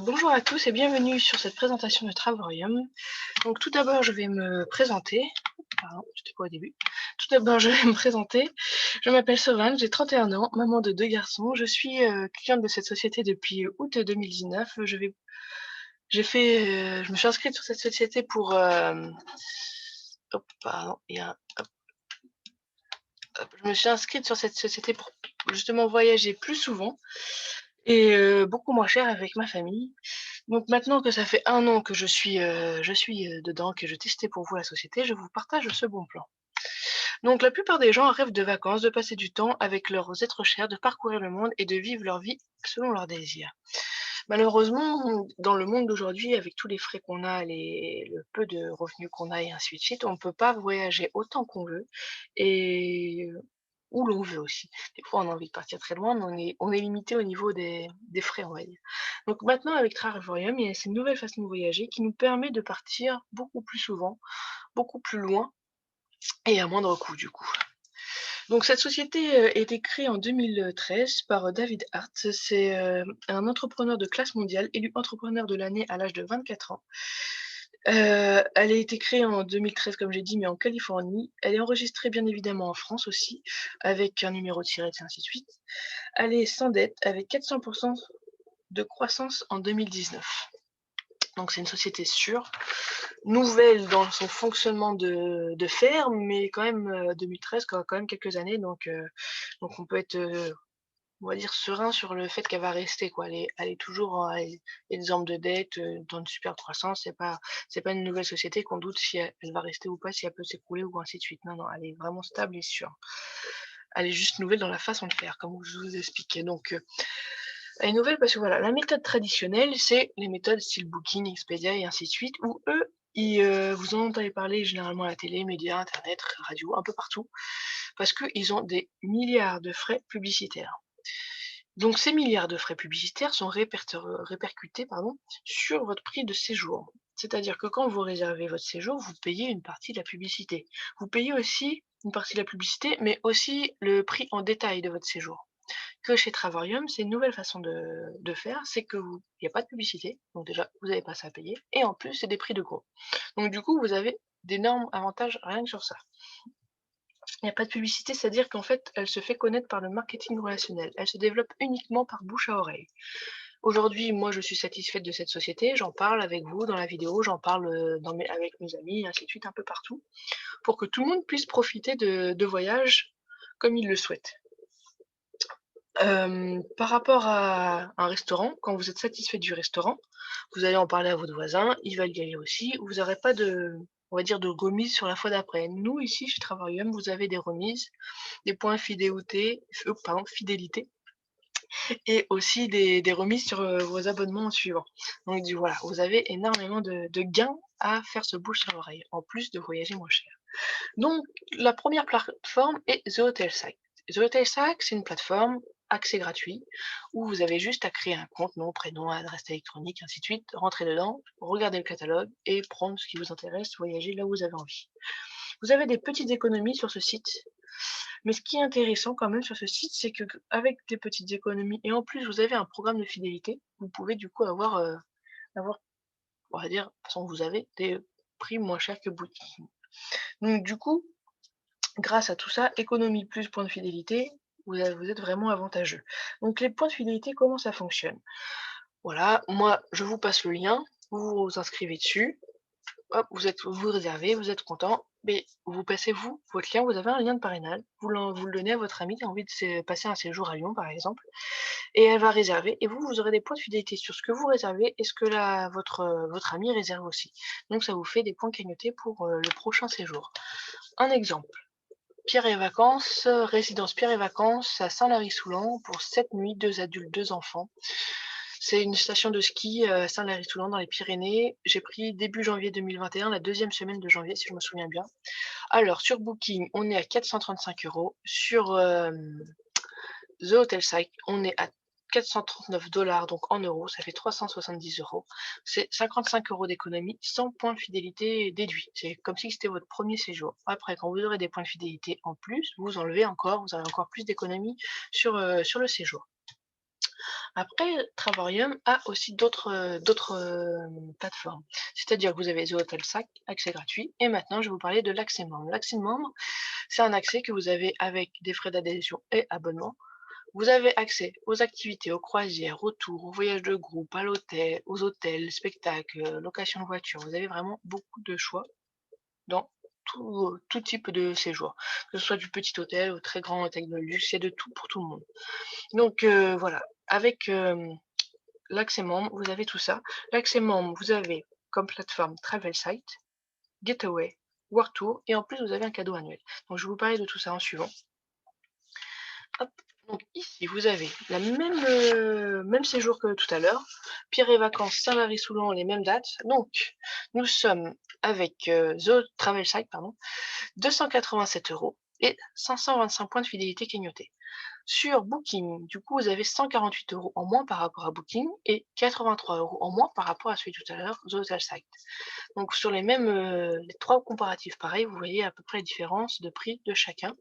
Bonjour à tous et bienvenue sur cette présentation de Travorium. Donc tout d'abord, je vais me présenter. Pardon, j'étais pas au début. Tout d'abord, je vais me présenter. Je m'appelle Solange, j'ai 31 ans, maman de 2 garçons. Je suis cliente de cette société depuis août 2019. Je me suis inscrite sur cette société pour hop, pardon, je me suis inscrite sur cette société pour justement voyager plus souvent et beaucoup moins cher avec ma famille. Donc maintenant que ça fait 1 an que je suis dedans, que je testais pour vous la société, je vous partage ce bon plan. Donc la plupart des gens rêvent de vacances, de passer du temps avec leurs êtres chers, de parcourir le monde et de vivre leur vie selon leurs désirs. Malheureusement, dans le monde d'aujourd'hui, avec tous les frais qu'on a, le peu de revenus qu'on a et ainsi de suite, on ne peut pas voyager autant qu'on veut et où l'on veut aussi. Des fois, on a envie de partir très loin, mais on est limité au niveau des frais, on va dire. Donc maintenant, avec Travorium, il y a cette nouvelle façon de voyager qui nous permet de partir beaucoup plus souvent, beaucoup plus loin et à moindre coût, du coup. Donc cette société, a été créée en 2013 par David Hart. C'est, un entrepreneur de classe mondiale, élu entrepreneur de l'année à l'âge de 24 ans. Elle a été créée en 2013 comme j'ai dit, mais en Californie. Elle est enregistrée bien évidemment en France aussi, avec un numéro de SIRET et ainsi de suite. Elle est sans dette avec 400 de croissance en 2019. Donc c'est une société sûre, nouvelle dans son fonctionnement de fer, mais quand même, 2013, quand même quelques années, donc on peut être, on va dire serein sur le fait qu'elle va rester quoi. Elle est toujours, exempte de dette, dans une super croissance. C'est pas une nouvelle société qu'on doute si elle va rester ou pas, si elle peut s'écrouler ou ainsi de suite. Non, non, elle est vraiment stable et sûre. Elle est juste nouvelle dans la façon de faire, comme je vous expliquais. Donc, elle est nouvelle parce que voilà, la méthode traditionnelle, c'est les méthodes style Booking, Expedia et ainsi de suite, où eux, vous en entendez parler généralement à la télé, médias, internet, radio, un peu partout, parce qu'ils ont des milliards de frais publicitaires. Donc ces milliards de frais publicitaires sont répercutés, pardon, sur votre prix de séjour. C'est-à-dire que quand vous réservez votre séjour, vous payez une partie de la publicité. Vous payez aussi une partie de la publicité, mais aussi le prix en détail de votre séjour. Que chez Travorium, c'est une nouvelle façon de faire, c'est que il n'y a pas de publicité, donc déjà, vous n'avez pas ça à payer, et en plus, c'est des prix de gros. Donc du coup, vous avez d'énormes avantages rien que sur ça. Il n'y a pas de publicité, c'est-à-dire qu'en fait, elle se fait connaître par le marketing relationnel. Elle se développe uniquement par bouche à oreille. Aujourd'hui, moi, je suis satisfaite de cette société, j'en parle avec vous dans la vidéo, j'en parle avec mes amis, et ainsi de suite, un peu partout, pour que tout le monde puisse profiter de voyages comme il le souhaite. Par rapport à un restaurant, quand vous êtes satisfait du restaurant, vous allez en parler à votre voisin, il va y aller aussi. Vous n'aurez pas on va dire, de remise sur la fois d'après. Nous, ici, chez Travarium, vous avez des remises, des points fidélité et aussi des remises sur, vos abonnements suivants. Donc voilà, vous avez énormément de gains à faire ce bouche à oreille, en plus de voyager moins cher. Donc la première plateforme est The Hotel Site. The Hotel Site, c'est une plateforme, accès gratuit, où vous avez juste à créer un compte, nom, prénom, adresse électronique, ainsi de suite, rentrer dedans, regarder le catalogue et prendre ce qui vous intéresse, voyager là où vous avez envie. Vous avez des petites économies sur ce site, mais ce qui est intéressant quand même sur ce site, c'est qu'avec des petites économies et en plus vous avez un programme de fidélité, vous pouvez du coup avoir, on va dire, de toute façon vous avez des prix moins chers que Booking. Donc du coup, grâce à tout ça, économie plus points de fidélité, vous êtes vraiment avantageux. Donc les points de fidélité, comment ça fonctionne? Voilà, moi je vous passe le lien, vous vous inscrivez dessus, hop, vous réservez, vous êtes content, mais vous passez votre lien, vous avez un lien de parrainage, vous le donnez à votre amie qui a envie de passer un séjour à Lyon par exemple, et elle va réserver, et vous aurez des points de fidélité sur ce que vous réservez et ce que votre amie réserve aussi. Donc ça vous fait des points cagnotés pour le prochain séjour. Un exemple. Pierre et Vacances, résidence Pierre et Vacances à Saint-Lary-Soulan pour 7 nuits, 2 adultes, 2 enfants. C'est une station de ski, Saint-Lary-Soulan dans les Pyrénées. J'ai pris début janvier 2021, la 2e semaine de janvier si je me souviens bien. Alors sur Booking, on est à 435 €. Sur, The Hotel Site, on est à 439 $, donc en euros, ça fait 370 €. C'est 55 € d'économie, sans points de fidélité déduits. C'est comme si c'était votre premier séjour. Après, quand vous aurez des points de fidélité en plus, vous avez encore plus d'économies sur le séjour. Après, Travarium a aussi d'autres plateformes. C'est-à-dire que vous avez The Hotel Sac, accès gratuit, et maintenant je vais vous parler de l'accès membre. L'accès membre, c'est un accès que vous avez avec des frais d'adhésion et abonnement. Vous avez accès aux activités, aux croisières, aux tours, aux voyages de groupe, à l'hôtel, aux hôtels, spectacles, location de voiture. Vous avez vraiment beaucoup de choix dans tout type de séjour, que ce soit du petit hôtel au très grand hôtel de luxe, il y a de tout pour tout le monde. Donc voilà, avec l'accès membre, vous avez tout ça. L'accès membre, vous avez comme plateforme Travel Site, Getaway, World Tour, et en plus vous avez un cadeau annuel. Donc je vais vous parler de tout ça en suivant. Hop. Donc ici, vous avez la même séjour que tout à l'heure. Pierre et Vacances, Saint-Vary-Soulan, les mêmes dates. Donc, nous sommes avec The Travel Site, pardon, 287 € et 525 points de fidélité cagnotés. Sur Booking, du coup, vous avez 148 € en moins par rapport à Booking et 83 € en moins par rapport à celui de tout à l'heure, The Hotel Site. Donc sur les mêmes, les 3 comparatifs pareils, vous voyez à peu près la différence de prix de chacun.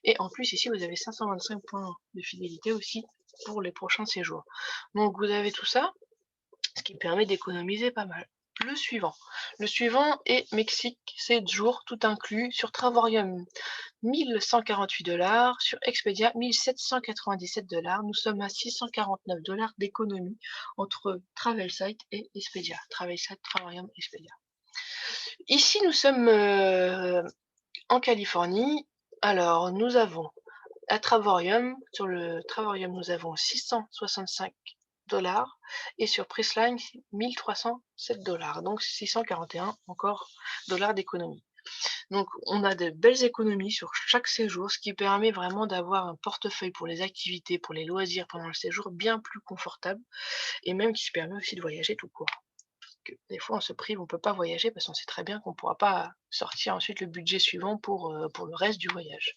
Et en plus, ici, vous avez 525 points de fidélité aussi pour les prochains séjours. Donc vous avez tout ça, ce qui permet d'économiser pas mal. Le suivant est Mexique, 7 jours, tout inclus, sur Travarium, 1148 $, sur Expedia, 1797 $. Nous sommes à 649 $ d'économie entre Travelsite et Expedia. Travelsite, Travarium, Expedia. Ici, nous sommes en Californie. Alors, nous avons à Travarium, sur le Travarium, nous avons 665 $ et sur Priceline, 1307 $. Donc 641 encore dollars d'économie. Donc on a de belles économies sur chaque séjour, ce qui permet vraiment d'avoir un portefeuille pour les activités, pour les loisirs pendant le séjour bien plus confortable, et même qui se permet aussi de voyager tout court. Que des fois on se prive, on peut pas voyager parce qu'on sait très bien qu'on pourra pas sortir ensuite le budget suivant pour le reste du voyage.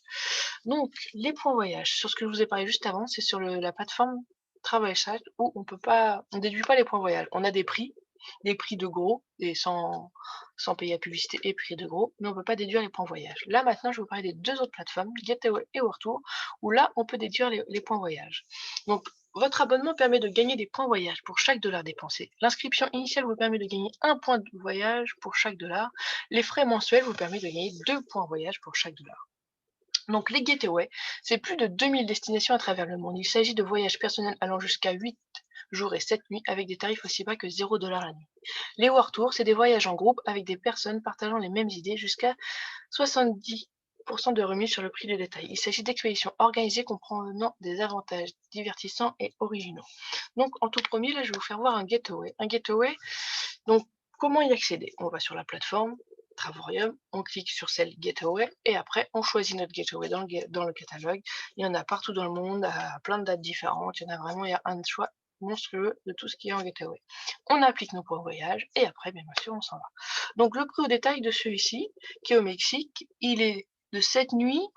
Donc les points voyage, sur ce que je vous ai parlé juste avant, c'est sur la plateforme Travelchat où on déduit pas les points voyage. On a des prix de gros et sans payer la publicité et prix de gros, mais on peut pas déduire les points voyage. Là maintenant, je vais vous parler des 2 autres plateformes, Getaway et Worldtour, où là on peut déduire les points voyage. Donc votre abonnement permet de gagner des points voyage pour chaque dollar dépensé. L'inscription initiale vous permet de gagner 1 point de voyage pour chaque dollar. Les frais mensuels vous permettent de gagner 2 points voyage pour chaque dollar. Donc les Getaway, c'est plus de 2000 destinations à travers le monde. Il s'agit de voyages personnels allant jusqu'à 8 jours et 7 nuits avec des tarifs aussi bas que 0 $ la nuit. Les World Tours, c'est des voyages en groupe avec des personnes partageant les mêmes idées jusqu'à 70% de remise sur le prix de détail. Il s'agit d'expéditions organisées comprenant des avantages divertissants et originaux. Donc en tout premier, là je vais vous faire voir un Getaway. Un Getaway, donc comment y accéder? On va sur la plateforme Travarium, on clique sur celle Getaway et après on choisit notre Getaway dans le catalogue. Il y en a partout dans le monde, à plein de dates différentes. Il y a un choix monstrueux de tout ce qui est en Getaway. On applique nos points voyage et après, bien sûr, on s'en va. Donc le prix au détail de celui-ci, qui est au Mexique, il est de 7 nuits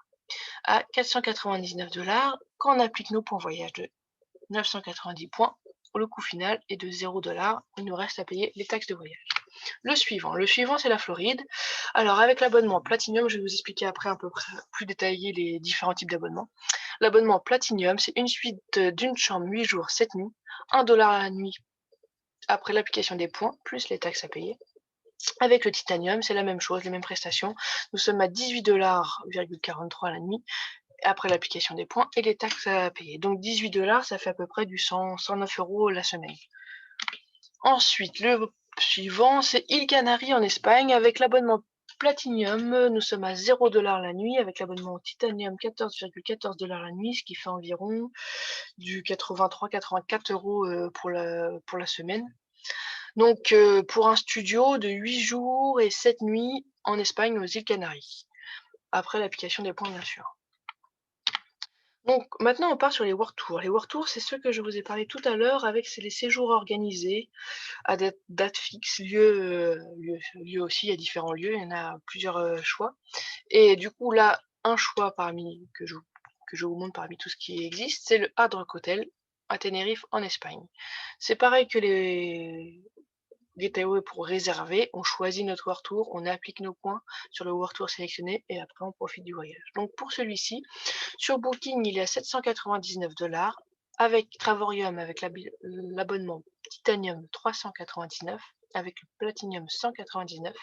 à 499 $. Quand on applique nos points voyage de 990 points, le coût final est de 0 $. Il nous reste à payer les taxes de voyage. Le suivant c'est la Floride. Alors avec l'abonnement Platinum, je vais vous expliquer après un peu plus détaillé les différents types d'abonnements. L'abonnement Platinum, c'est une suite d'une chambre 8 jours 7 nuits, 1 $ la nuit après l'application des points, plus les taxes à payer. Avec le Titanium, c'est la même chose, les mêmes prestations. Nous sommes à 18 $,43 la nuit après l'application des points et les taxes à payer. Donc 18 $, ça fait à peu près du 109 € la semaine. Ensuite, le suivant, c'est Îles Canaries en Espagne. Avec l'abonnement Platinum, nous sommes à 0 $ la nuit. Avec l'abonnement Titanium, 14,14 $ la nuit, ce qui fait environ du 83-84 € pour la semaine. Donc pour un studio de 8 jours et 7 nuits en Espagne aux îles Canaries. Après l'application des points, bien sûr. Donc maintenant on part sur les World Tours. Les World Tours, c'est ceux que je vous ai parlé tout à l'heure avec les séjours organisés à des dates fixes, lieu aussi, il y a différents lieux, il y en a plusieurs choix. Et du coup là, un choix que je vous montre parmi tout ce qui existe, c'est le Hard Rock Hotel à Tenerife en Espagne. C'est pareil que les Getaway pour réserver, on choisit notre World Tour, on applique nos points sur le World Tour sélectionné et après on profite du voyage. Donc pour celui-ci, sur Booking, il est à 799 $. avec Travorium, avec l'abonnement Titanium 399, avec le Platinium 199.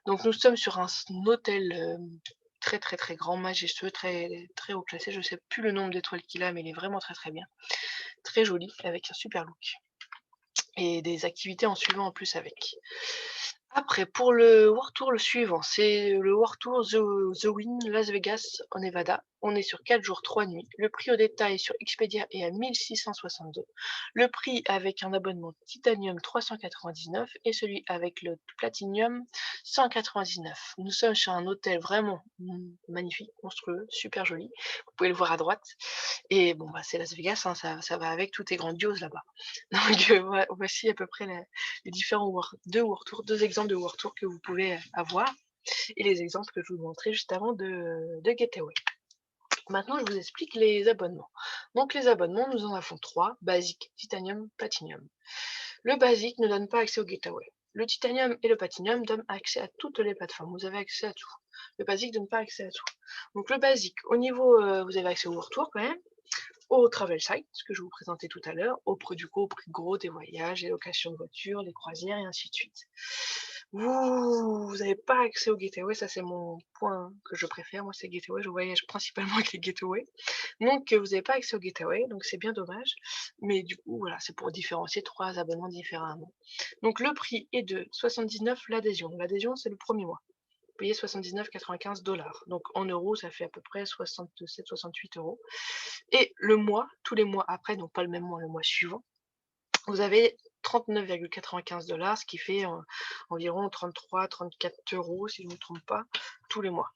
Donc nous sommes sur un hôtel très très très grand, majestueux, très très haut classé. Je sais plus le nombre d'étoiles qu'il a, mais il est vraiment très très bien. Très joli, avec un super look. Et des activités en suivant en plus avec. Après, pour le World Tour, le suivant, c'est le World Tour The Win Las Vegas en Nevada. On est sur 4 jours, 3 nuits. Le prix au détail sur Expedia est à 1662. Le prix avec un abonnement Titanium 399 et celui avec le Platinum 199. Nous sommes sur un hôtel vraiment magnifique, monstrueux, super joli. Vous pouvez le voir à droite. Et bon, bah, c'est Las Vegas, hein, ça va avec, tout est grandiose là-bas. Donc voici à peu près les différents deux World Tour, deux exemples de World Tour que vous pouvez avoir et les exemples que je vous montrais juste avant de Getaway. Maintenant, je vous explique les abonnements. Donc les abonnements, nous en avons trois: Basic, Titanium, Platinum. Le Basic ne donne pas accès au Getaway. Le Titanium et le Platinum donnent accès à toutes les plateformes. Vous avez accès à tout. Le Basic ne donne pas accès à tout. Donc le Basic, au niveau, vous avez accès au World Tour quand même, au travel site, ce que je vous présentais tout à l'heure, au prix gros des voyages, les locations de voitures, les croisières et ainsi de suite. Vous n'avez pas accès au Getaway, ça c'est mon point que je préfère, moi c'est Getaway, je voyage principalement avec les Getaway. Donc vous n'avez pas accès au Getaway, donc c'est bien dommage, mais du coup voilà, c'est pour différencier trois abonnements différemment. Donc le prix est de 79 l'adhésion. L'adhésion c'est le premier mois. Vous payez 79,95 $. Donc en euros, ça fait à peu près 67-68 euros. Et le mois, tous les mois après, donc pas le même mois, le mois suivant, vous avez 39,95 $, ce qui fait environ 33-34 euros, si je ne me trompe pas, tous les mois.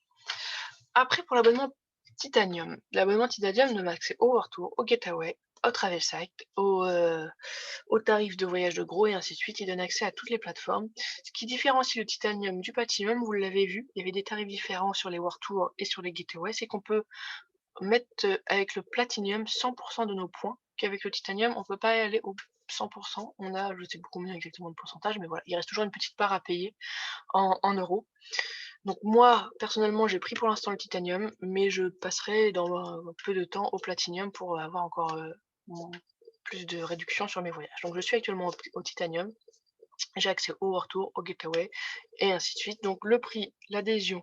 Après, pour l'abonnement Titanium. L'abonnement Titanium donne accès au World Tour, au Getaway, au Travel Site, au tarif de voyage de gros et ainsi de suite. Il donne accès à toutes les plateformes. Ce qui différencie le Titanium du Platinum, vous l'avez vu, il y avait des tarifs différents sur les World Tour et sur les Getaway, c'est qu'on peut mettre avec le Platinum 100% de nos points, qu'avec le Titanium, on ne peut pas y aller au 100%. On a, je sais pas combien exactement de pourcentage, mais voilà, il reste toujours une petite part à payer en euros. Donc moi, personnellement, j'ai pris pour l'instant le Titanium, mais je passerai dans un peu de temps au Platinum pour avoir encore plus de réduction sur mes voyages. Donc je suis actuellement au Titanium, j'ai accès au World Tour, au Getaway, et ainsi de suite. Donc le prix, l'adhésion,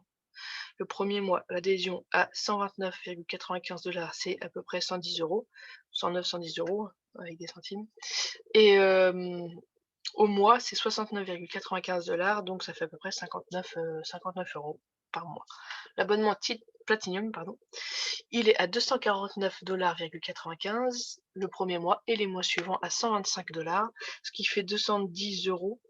le premier mois, l'adhésion à 129,95 $, c'est à peu près 110 euros, 109-110 euros avec des centimes. Et au mois, c'est 69,95 $, donc ça fait à peu près 59 euros par mois. L'abonnement Platinum, pardon, il est à 249,95 $, le premier mois, et les mois suivants à 125 $, ce qui fait 210 euros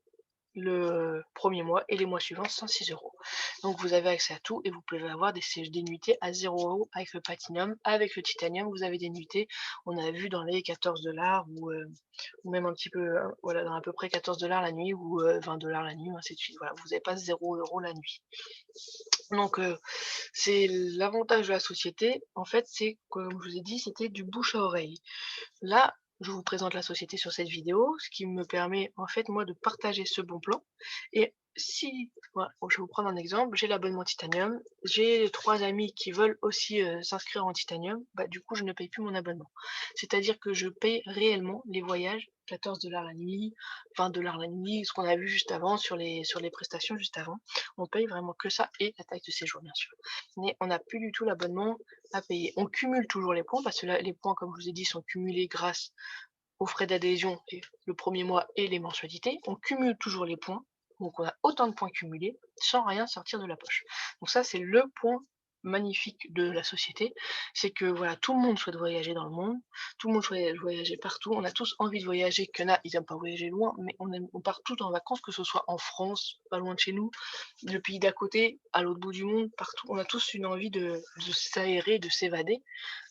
le premier mois, et les mois suivants 106 euros. Donc vous avez accès à tout et vous pouvez avoir des nuitées à 0 euros avec le Platinum. Avec le Titanium, vous avez des nuitées, on a vu dans les 14 $ ou même un petit peu, voilà, dans à peu près 14 $ la nuit ou 20 $ la nuit, ainsi de suite. Voilà, vous n'avez pas 0 euros la nuit. Donc c'est l'avantage de la société. En fait, c'est, comme je vous ai dit, c'était du bouche à oreille. Là, je vous présente la société sur cette vidéo, ce qui me permet en fait moi de partager ce bon plan. Et si, voilà, je vais vous prendre un exemple, j'ai l'abonnement Titanium, j'ai 3 amis qui veulent aussi s'inscrire en Titanium, bah du coup je ne paye plus mon abonnement. C'est-à-dire que je paye réellement les voyages, 14 $ la nuit, 20 $ la nuit, ce qu'on a vu juste avant sur les prestations juste avant. On paye vraiment que ça et la taxe de séjour bien sûr. Mais on n'a plus du tout l'abonnement à payer. On cumule toujours les points parce que là, les points, comme je vous ai dit, sont cumulés grâce aux frais d'adhésion et le premier mois et les mensualités. On cumule toujours les points, donc on a autant de points cumulés sans rien sortir de la poche. Donc ça, c'est le point magnifique de la société, c'est que voilà, tout le monde souhaite voyager dans le monde, tout le monde souhaite voyager partout, on a tous envie de voyager, qu'il y en a, ils n'aiment pas voyager loin, mais on part tout en vacances, que ce soit en France, pas loin de chez nous, le pays d'à côté, à l'autre bout du monde, partout, on a tous une envie de s'aérer, de s'évader,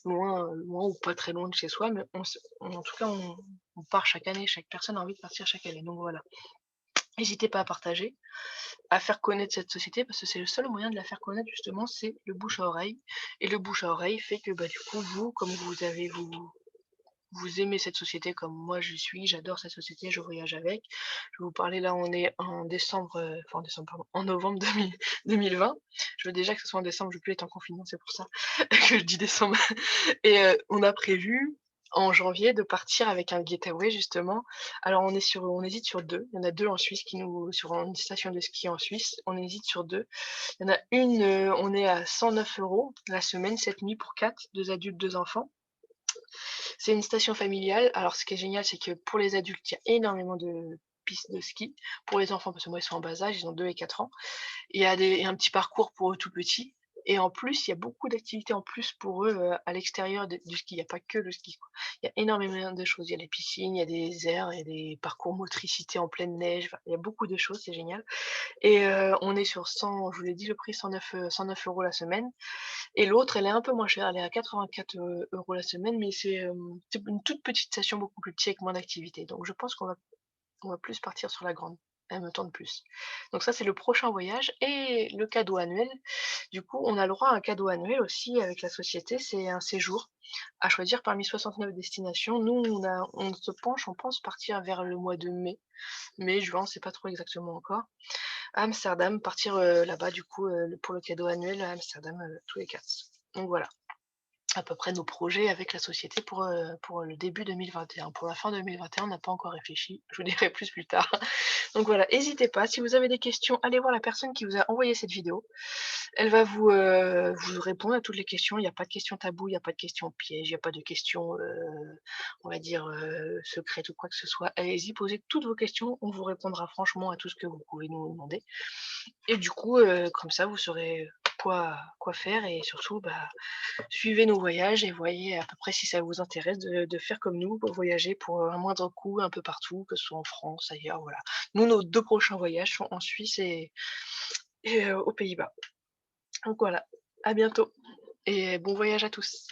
loin ou pas très loin de chez soi, mais en tout cas, on part chaque année, chaque personne a envie de partir chaque année, donc voilà. N'hésitez pas à partager, à faire connaître cette société, parce que c'est le seul moyen de la faire connaître justement, c'est le bouche à oreille. Et le bouche à oreille fait que bah, du coup, vous, comme vous aimez cette société comme moi j'adore cette société, je voyage avec. Je vais vous parler là, on est en décembre, enfin en décembre, pardon, en novembre 2020. Je veux déjà que ce soit en décembre, je veux plus être en confinement, c'est pour ça que je dis décembre. Et on a prévu en janvier de partir avec un getaway justement. Alors on hésite sur 2. Il y en a 2 en Suisse qui nous sur une station de ski en Suisse, on hésite sur 2. Il y en a une, on est à 109 € la semaine, cette nuit pour 4, 2 adultes, 2 enfants. C'est une station familiale. Alors ce qui est génial, c'est que pour les adultes, il y a énormément de pistes de ski. Pour les enfants, parce que moi ils sont en bas âge, ils ont 2 et 4 ans. Il y a un petit parcours pour eux tout petits et en plus, il y a beaucoup d'activités en plus pour eux, à l'extérieur de du ski. Il y a pas que le ski, quoi. Il y a énormément de choses. Il y a les piscines, il y a des aires, il y a des parcours motricité en pleine neige, enfin, il y a beaucoup de choses, c'est génial et on est sur 100, je vous l'ai dit, le prix 109 € la semaine et l'autre, elle est un peu moins chère, elle est à 84 € la semaine, mais c'est une toute petite station beaucoup plus petite avec moins d'activités. Donc je pense qu'on va plus partir sur la grande. Elle me tente plus. Donc ça, c'est le prochain voyage et le cadeau annuel. Du coup, on a le droit à un cadeau annuel aussi avec la société, c'est un séjour à choisir parmi 69 destinations. Nous, on se penche, on pense partir vers le mois de mai. Mai, juin, on sait pas trop exactement encore. À Amsterdam, partir, là-bas du coup, pour le cadeau annuel à Amsterdam, tous les 4. Donc voilà à peu près nos projets avec la société pour le début 2021. Pour la fin 2021, on n'a pas encore réfléchi, je vous dirai plus tard. Donc voilà, hésitez pas, si vous avez des questions, allez voir la personne qui vous a envoyé cette vidéo. Elle va vous répondre à toutes les questions. Il n'y a pas de questions taboues, il n'y a pas de questions pièges, il n'y a pas de questions, on va dire, secrètes ou quoi que ce soit. Allez-y, posez toutes vos questions, on vous répondra franchement à tout ce que vous pouvez nous demander. Et du coup, comme ça, vous saurez quoi faire et surtout, bah, suivez nos voyages et voyez à peu près si ça vous intéresse de faire comme nous, pour voyager pour un moindre coût un peu partout, que ce soit en France, ailleurs, voilà. Nous, nos 2 prochains voyages sont en Suisse et aux Pays-Bas. Donc voilà, à bientôt et bon voyage à tous.